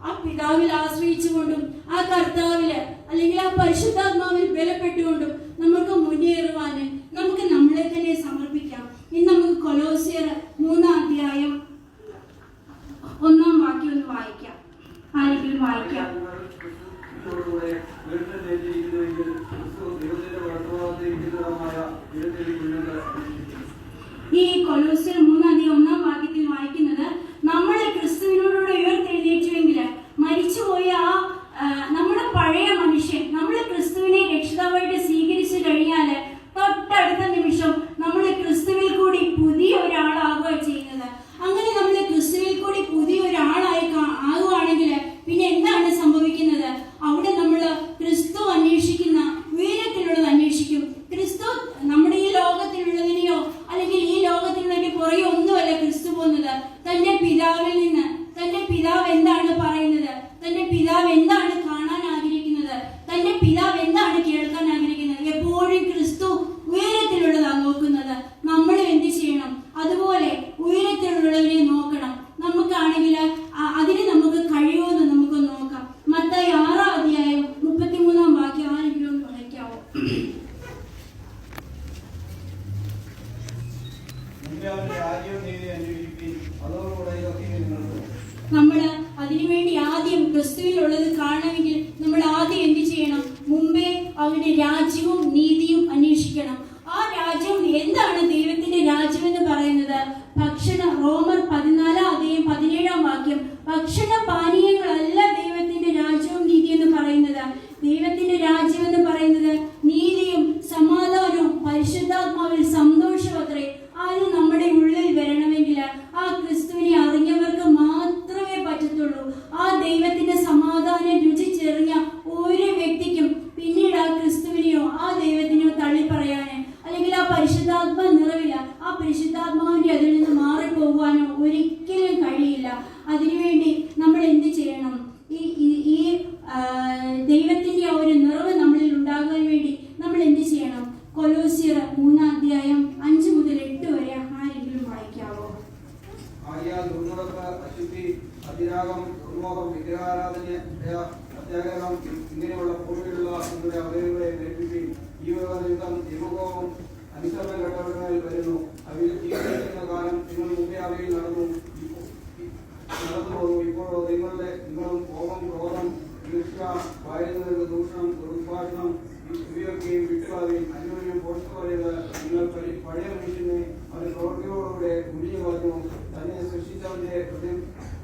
ആ പിതാവിൽ ആശ്രയിച്ചുകൊണ്ടും ആ കർത്താവില് അല്ലെങ്കിൽ ആ പരിശുദ്ധാത്മാവിൽ ബലപ്പെട്ടുകൊണ്ടും നമുക്ക് മുന്നേറുവാന് നമുക്ക് നമ്മളെ തന്നെ സമർപ്പിക്കാം. ഇന്ന് നമുക്ക് കൊലോസ്യർ 3-1 വാക്യം ഒന്ന് വായിക്കാം. ആരെങ്കിലും വായിക്കാം. ഈ കൊലോസ്യർ 3-1 വാക്യത്തിൽ വായിക്കുന്നത്, നമ്മളെ ക്രിസ്തുവിനോടുകൂടെ ഉയർത്തെഴുന്നേറ്റുവെങ്കിൽ മരിച്ചുപോയ നമ്മുടെ പഴയ മനുഷ്യൻ, നമ്മൾ ക്രിസ്തുവിനെ രക്ഷിതാവായിട്ട് സ്വീകരിച്ചു കഴിഞ്ഞാൽ തൊട്ടടുത്ത നിമിഷം നമ്മൾ ക്രിസ്തുവിൽ കൂടി പുതിയ ഒരാളാകുക ചെയ്യുന്നത്. അങ്ങനെ നമ്മൾ ക്രിസ്തുവിൽ കൂടി പുതിയ ഒരാളായി ആകുകയാണെങ്കിൽ പിന്നെ എന്താണ് സംഭവിക്കുന്നത്? അവിടെ നമ്മൾ ക്രിസ്തു അന്വേഷിക്കുന്ന ഉയരത്തിലുള്ളത് അന്വേഷിക്കും. ക്രിസ്തു നമ്മുടെ ഈ ലോകത്തിലുള്ളതിനെയോ അല്ലെങ്കിൽ ഈ ലോകത്തിലുള്ളതിന്റെ പുറകെ ഒന്നുമല്ല ക്രിസ്തു പോകുന്നത്. തന്റെ പിതാവിൽ നിന്ന്, തന്റെ പിതാവ് എന്താണ് പറയുന്നത്, തന്റെ പിതാവ് എന്താണ് കാണാൻ ആഗ്രഹിക്കുന്നത്, തന്റെ പിതാവ് എന്താണ് കേൾക്കാൻ ആഗ്രഹിക്കുന്നത്, എപ്പോഴും ക്രിസ്തു ഉയരത്തിലുള്ളതാണ് നോക്കുന്നത്. നമ്മൾ എന്ത് ചെയ്യണം? അതുപോലെ ഉയരത്തിലുള്ളവരെ നോക്കണം. നമുക്കാണെങ്കിൽ അതിന് നമുക്ക് കഴിയുമെന്ന് നമുക്ക് നോക്കാം. മത്തായി 6-33 വാക്യം ആരെങ്കിലും ഒന്ന് വായിക്കാവോ? നമ്മൾ അതിനുവേണ്ടി ആദ്യം ക്രിസ്തുവിലുള്ളത് കാണണമെങ്കിൽ നമ്മൾ ആദ്യം എന്ത് ചെയ്യണം? മുമ്പേ അവന്റെ രാജ്യവും നീതിയും അന്വേഷിക്കണം. ആ രാജ്യം എന്താണ്? ദൈവത്തിന്റെ രാജ്യം എന്ന് പറയുന്നത് റോമർ 14-17 വാക്യം, ഭക്ഷണ പാനീയങ്ങളല്ല ദൈവത്തിന്റെ രാജ്യവും നീതിയും അശുദ്ധി, അതിരാഗം, ദുർമോഹം, വിഗ്രഹാരാധന, അത്യാഗ്രഹം ഇങ്ങനെയുള്ള പൂർവ്വയിലുള്ള നിങ്ങളുടെ അവയവങ്ങളെ ധരിപ്പിക്കുകയും ഈ വക നിമിത്തം ദൈവകോപം അനുസരണം കെട്ടവരുമായി വരുന്നു. അവയിൽ ജീവിക്കുന്ന കാലം നിങ്ങൾ മുമ്പേ അവയിൽ നടന്നു പോകുന്നു. ഇപ്പോഴോ നിങ്ങളും കോപം, ക്രോധം, ഈർഷ്യ, വായുന്നവരുടെ ദൂഷണം, ദുർഭാഷണം ഇവയൊക്കെയും വിട്ടുകളയും. അന്യോന്യം പോസ്റ്റ് പറയുക. നിങ്ങൾ പഴയ മനുഷ്യനെ അവന്റെ പ്രവൃത്തിയോടുകൂടെ കുടിഞ്ഞു കളഞ്ഞു. തന്നെ സൃഷ്ടിച്ചവന്റെ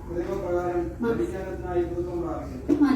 ഹൃദയപ്രകാരം പരിജ്ഞാനത്തിനായി പുതുക്കം പ്രാപിക്കുന്നു.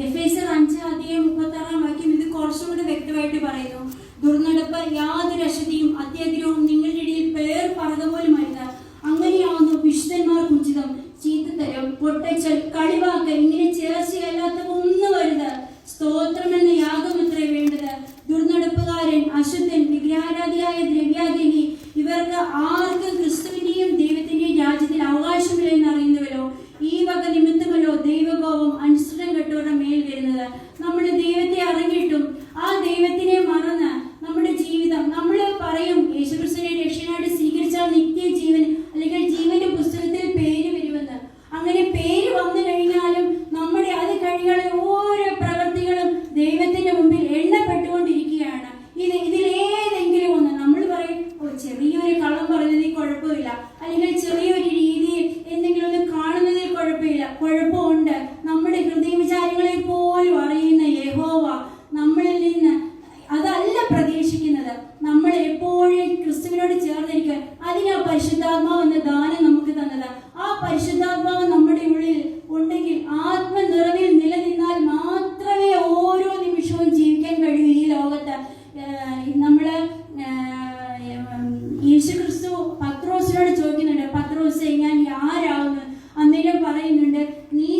എഫേസ്യർ 5:36 ഇത് കുറച്ചുകൂടി വ്യക്തമായിട്ട് പറയുന്നു. ദുർനടപ്പ്, യാതൊരു അശുദ്ധിയും അത്യാഗ്രഹവും നിങ്ങളുടെ ഇടയിൽ പേർ പറക പോലും അരുത്. അങ്ങനെയാവുന്നു വിശുദ്ധന്മാർക്ക് ഉചിതം. ചീത്തത്തരം, പൊട്ടച്ചൽ, കളിവാക്ക് ഇങ്ങനെ ചേർച്ചയല്ലാത്തവ ഒന്നും വരുത്. സ്തോത്രം എന്ന യാഗമത്രേ വേണ്ടത്. ദുർനടപ്പുകാരൻ, അശുദ്ധൻ, വിഗ്രഹാരാധിയായ ദ്രവ്യാധിനി ഇവർക്ക് ആർക്കും ക്രിസ്തുവിന്റെയും ദൈവത്തിന്റെയും രാജ്യത്തിൽ അവകാശമില്ലെന്ന് അറിയുന്നുവല്ലോ. ഈ വക നിമിത്തമല്ലോ ദൈവകോപം അനുസരണം കെട്ടവരുടെ മേൽ വരുന്നത്. നമ്മുടെ ദൈവത്തെ അറിഞ്ഞിട്ടും ആ ദൈവത്തിനെ മറന്ന് നമ്മുടെ ജീവിതം നമ്മൾ പറയും യേശുക്രിസ്തുവിനെ രക്ഷകനായിട്ട് സ്വീകരിച്ചാൽ നിത്യജീവൻ അല്ലെങ്കിൽ ജീവന്റെ പുസ്തകത്തിൽ പേര് വരുമെന്ന്. അങ്ങനെ പേര് വന്നു കഴിഞ്ഞാലും നമ്മുടെ അത് കഴിഞ്ഞാൽ ഓരോ പ്രവൃത്തികളും ദൈവത്തിന്റെ മുമ്പിൽ എണ്ണപ്പെട്ടുകൊണ്ടിരിക്കുകയാണ്. ഇതിലേതെങ്കിലും ഒന്ന് നമ്മൾ പറയും, ചെറിയൊരു കള്ളം പറയുന്നതിൽ കുഴപ്പമില്ല, അല്ലെങ്കിൽ ചെറിയൊരു രീതിയിൽ എന്തെങ്കിലും ഒന്ന് കാണുന്നതിൽ കുഴപ്പമില്ല. കുഴപ്പമുണ്ട്. നമ്മുടെ ഹൃദയ വിചാരങ്ങളെ പോലും അറിയുന്ന യഹോവ നമ്മളിൽ നിന്ന് അതല്ല പ്രതീക്ഷിക്കുന്നത്. നമ്മൾ എപ്പോഴും ക്രിസ്തുവിനോട് ചേർന്നിരിക്കാൻ അതിനാ പരിശുദ്ധാത്മാവ് എന്ന ദാനം നമുക്ക് തന്നത്. ആ പരിശുദ്ധാത്മാവ് നമ്മുടെ ഉള്ളിൽ ഉണ്ടെങ്കിൽ ആത്മനിറവിൽ നിലനിന്നാൽ മാത്രമേ ഓരോ നിമിഷവും ജീവിക്കാൻ കഴിയൂ ഈ ലോകത്ത്. നമ്മള് യേശുക്രിസ്തു പത്രോസിനോട് ചോദിക്കുന്നുണ്ട്, പത്രോസേ ഞാൻ ആരാവുന്നു? അന്നേരം പറയുന്നുണ്ട്, നീ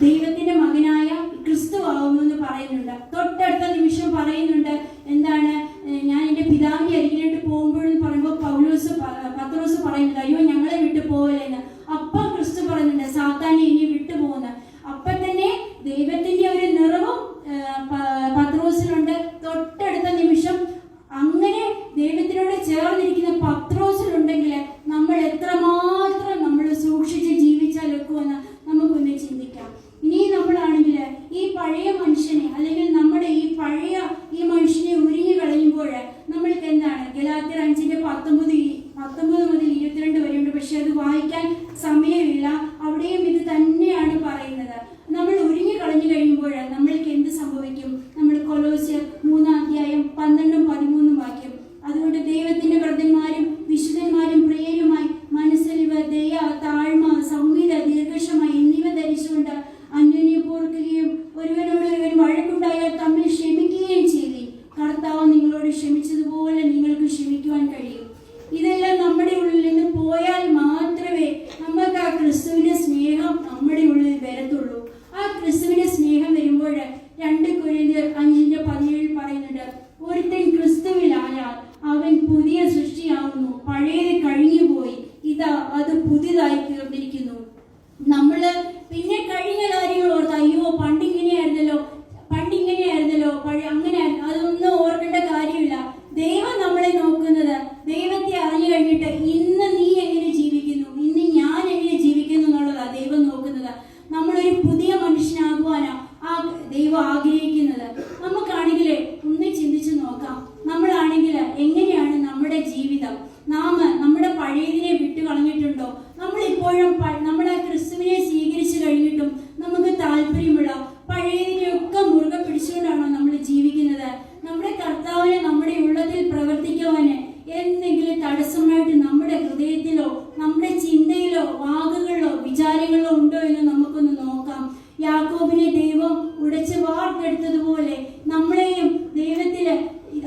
ദൈവത്തിന്റെ മകനായ ക്രിസ്തു ആവുന്നു എന്ന് പറയുന്നുണ്ട്. തൊട്ടടുത്ത നിമിഷം പറയുന്നുണ്ട്, എന്താണ്, ഞാൻ എന്റെ പിതാവിന്റെ അരികിലോട്ട് പോകുമ്പോഴെന്ന് പറയുമ്പോൾ പത്രോസ് പറയുന്നുണ്ട്, അയ്യോ ഞങ്ങളെ വിട്ടു പോകലെന്ന്. അപ്പം ക്രിസ്തു പറയുന്നുണ്ട്, സാത്താനെ ഇനി വിട്ടുപോകുന്ന. അപ്പൊ തന്നെ ദൈവത്തിന്റെ ഒരു നിറവും പത്രോസിലുണ്ട്. തൊട്ടടുത്ത നിമിഷം അങ്ങനെ ദൈവത്തിനോട് ചേർന്നിരിക്കുന്ന പത്രോസിലുണ്ടെങ്കിൽ നമ്മൾ എത്രമാത്രം നമ്മൾ സൂക്ഷിച്ച് ജീവിച്ചാൽ ഒക്കുമെന്ന് നമുക്കൊന്ന് ചിന്തിക്കാം. ഇനി നമ്മളാണെങ്കിൽ ഈ പഴയ മനുഷ്യനെ അല്ലെങ്കിൽ നമ്മുടെ ഈ പഴയ ഈ മനുഷ്യനെ ഉരുങ്ങി കളയുമ്പോൾ നമ്മൾക്ക് എന്താണ്, ഗലാത്യർ 5:19 മുതൽ 22 വരെയുണ്ട്. പക്ഷെ അത് വായിക്കാൻ സമയമില്ല. അവിടെയും ഇത് തന്നെയാണ് പറയുന്നത്. നമ്മൾ ഉരുങ്ങി കളഞ്ഞു കഴിയുമ്പോൾ നമ്മൾക്ക് എന്ത് സംഭവിക്കും? നമ്മൾ കൊലോസ്യർ 3:12-13 വാക്യം. അതുകൊണ്ട് ദൈവത്തിന്റെ വൃദ്ധന്മാരും വിശുദ്ധന്മാരും പ്രിയരുമായി മനസ്സലിവ്, ദയ, താഴ്മ, സൗമ്യത, ദീർഘക്ഷമ എന്നിവ ധരിച്ചുകൊണ്ട് അന്യോന്യം പോർക്കുകയും ഒരുവനോട് ഒരുവൻ വഴക്കുണ്ടായാൽ തമ്മിൽ ക്ഷമിക്കുകയും ചെയ്തി. കർത്താവ് നിങ്ങളോട് ക്ഷമിച്ചതുപോലെ നിങ്ങൾക്ക് ക്ഷമിക്കുവാൻ കഴിയും. ഇതെല്ലാം നമ്മുടെ ഉള്ളിൽ നിന്ന് പോയാൽ മാത്രമേ നമുക്ക് ആ ക്രിസ്തുവിന്റെ സ്നേഹം നമ്മുടെ ഉള്ളിൽ വരത്തുള്ളൂ. ആ ക്രിസ്തുവിന്റെ സ്നേഹം വരുമ്പോൾ 2 കൊരിന്ത്യർ 5:17 പറയുന്നുണ്ട്, ഒരുത്തൻ ക്രിസ്തുവിലായാൽ അവൻ പുതിയ സൃഷ്ടിയാവുന്നു, പഴയത് കഴിഞ്ഞുപോയി, ഇതാ അത് പുതിയതായി തീർന്നിരിക്കുന്നു. നമ്മള് പിന്നെ കഴിഞ്ഞ കാര്യങ്ങൾ ഓർത്ത്, അയ്യോ പണ്ടിങ്ങനെയായിരുന്നല്ലോ അങ്ങനെ അതൊന്നും ഓർക്കേണ്ട കാര്യമില്ല. ദൈവം നമ്മളെ നോക്കുന്നത്, ദൈവത്തെ അറിഞ്ഞു കഴിഞ്ഞിട്ട് ഇന്ന് നീ എങ്ങനെ ജീവിക്കുന്നു, ഇന്ന് ഞാൻ എങ്ങനെ ജീവിക്കുന്നു എന്നുള്ളതാണ് ദൈവം നോക്കുന്നത്. നമ്മളൊരു പുതിയ മനുഷ്യനാകുവാനാ ആ ദൈവം ആഗ്രഹിക്കുന്നത്. നമുക്കാണെങ്കിൽ ഒന്ന് ചിന്തിച്ചു നോക്കാം. നമ്മളാണെങ്കിൽ എങ്ങനെയാണ് നമ്മുടെ ജീവിതം? നമ്മുടെ പഴയതിനെ വിട്ടു കളഞ്ഞിട്ടുണ്ടോ? നമ്മളിപ്പോഴും നമ്മുടെ ക്രിസ്തുവിനെ സ്വീകരിച്ചു കഴിഞ്ഞിട്ടും നമുക്ക് താല്പര്യമുള്ള പഴയതിനെയൊക്കെ മുറുകെ പിടിച്ചുകൊണ്ടാണോ നമ്മൾ ജീവിക്കുന്നത്? നമ്മുടെ കർത്താവിനെ നമ്മുടെ ഉള്ളത്തിൽ പ്രവർത്തിക്കുവാന് എന്തെങ്കിലും തടസ്സമായിട്ട് നമ്മുടെ ഹൃദയത്തിലോ നമ്മുടെ ചിന്തയിലോ വാക്കുകളിലോ വിചാരങ്ങളിലോ ഉണ്ടോ എന്ന് നമുക്കൊന്ന് നോക്കാം. യാക്കോബിനെ ദൈവം ഉടച്ച് വാർത്തെടുത്തതുപോലെ നമ്മളെയും ദൈവത്തില്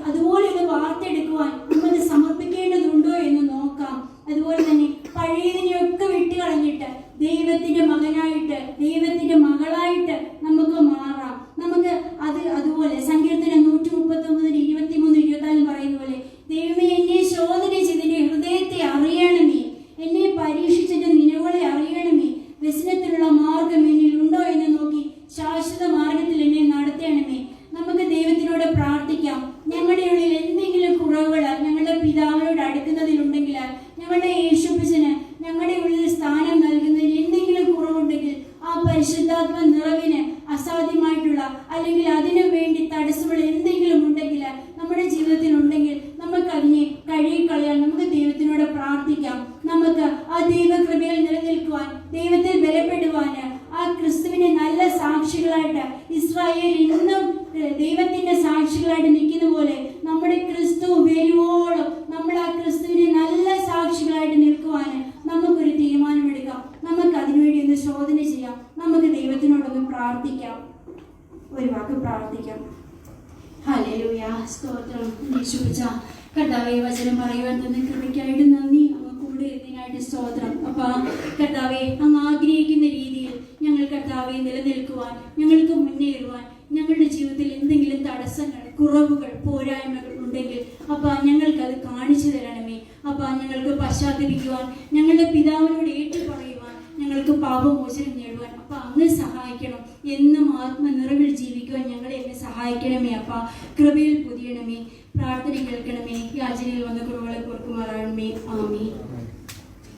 അതുപോലെ ഒന്ന് വാർത്തെടുക്കുവാൻ നമ്മൾ സമർപ്പിക്കേണ്ടതുണ്ടോ എന്ന് നോക്കാം. അതുപോലെ തന്നെ പഴയതിനെയൊക്കെ വിട്ടുകളഞ്ഞിട്ട് ദൈവത്തിന്റെ മകനായിട്ട് ദൈവത്തിന്റെ മകളായിട്ട് നമുക്ക് മാറാം. നമുക്ക് അതുപോലെ സങ്കീർത്തനം 139:23-24 പറയുന്ന പോലെ, ദൈവമേ എന്നെ ശോധന ചെയ്ത് എന്റെ ഹൃദയത്തെ അറിയണമേ, എന്നെ പരീക്ഷിച്ചിട്ട് നിലവിളെ അറിയണമേ, വ്യസനത്തിലുള്ള മാർഗം എന്നിൽ ഉണ്ടോ എന്ന് നോക്കി ശാശ്വത മാർഗത്തിൽ എന്നെ നടത്തണമേ. നമുക്ക് ദൈവത്തിനോട് പ്രാർത്ഥിക്കാം. ഞങ്ങളുടെ ഉള്ളിൽ എന്തെങ്കിലും കുറവുകൾ ഞങ്ങളുടെ പിതാവിനോട് അടുക്കുന്നതിലുണ്ടെങ്കിൽ, ഞങ്ങളുടെ യേശുപ്പച്ചന് ഞങ്ങളുടെ ഉള്ളിൽ ദൈവകൃപയിൽ നിലനിൽക്കുവാൻ, ദൈവത്തിൽ ബലപ്പെടുവാന്, ആ ക്രിസ്തുവിന്റെ നല്ല സാക്ഷികളായിട്ട് ഇസ്രായേൽ ഇന്നും ദൈവത്തിന്റെ സാക്ഷികളായിട്ട് നിൽക്കുന്ന പോലെ നമ്മുടെ ക്രിസ്തു വരുവോളം നമ്മൾ ആ ക്രിസ്തുവിന്റെ നല്ല സാക്ഷികളായിട്ട് നിൽക്കുവാന് നമുക്കൊരു തീരുമാനമെടുക്കാം. നമുക്ക് അതിനുവേണ്ടി ഒന്ന് ശോധന ചെയ്യാം. നമുക്ക് ദൈവത്തിനോടൊന്ന് പ്രാർത്ഥിക്കാം. ഒരു വാക്ക് പ്രാർത്ഥിക്കാം. ഹല്ലേലൂയ, സ്തോത്രം. യേശുവിച്ച കർത്താവേ, വചനം പറയുവാൻ തന്നെ കൃപയ്ക്കായിട്ട് നന്ദി. അങ്ങ് കൂടെ ഇതിനായിട്ട് സ്തോത്രം. അപ്പാ കർത്താവേ, അങ്ങ് ആഗ്രഹിക്കുന്ന രീതിയിൽ ഞങ്ങൾ കർത്താവെ നിലനിൽക്കുവാൻ, ഞങ്ങൾക്ക് മുന്നേറുവാൻ, ഞങ്ങളുടെ ജീവിതത്തിൽ എന്തെങ്കിലും തടസ്സങ്ങൾ, കുറവുകൾ, പോരായ്മകൾ ഉണ്ടെങ്കിൽ അപ്പാ ഞങ്ങൾക്കത് കാണിച്ചു തരണമേ. അപ്പാ ഞങ്ങൾക്ക് പശ്ചാത്തപിക്കുവാൻ, ഞങ്ങളുടെ പിതാവിനോട് ഏറ്റുപറയുവാൻ, ഞങ്ങൾക്ക് പാപമോചനം നേടുവാൻ അപ്പാ അങ്ങ് സഹായിക്കണം. എന്നും ആത്മനിറവിൽ ജീവിക്കുവാൻ ഞങ്ങളെ എന്നെ സഹായിക്കണമേ. അപ്പാ കൃപയിൽ പൊതിയണമേ. പ്രാർത്ഥന കേൾക്കണമേ. യാചനയിൽ വന്ന കുറവുകളെ പൊറുക്കുമാറാകണമേ. ആമേൻ.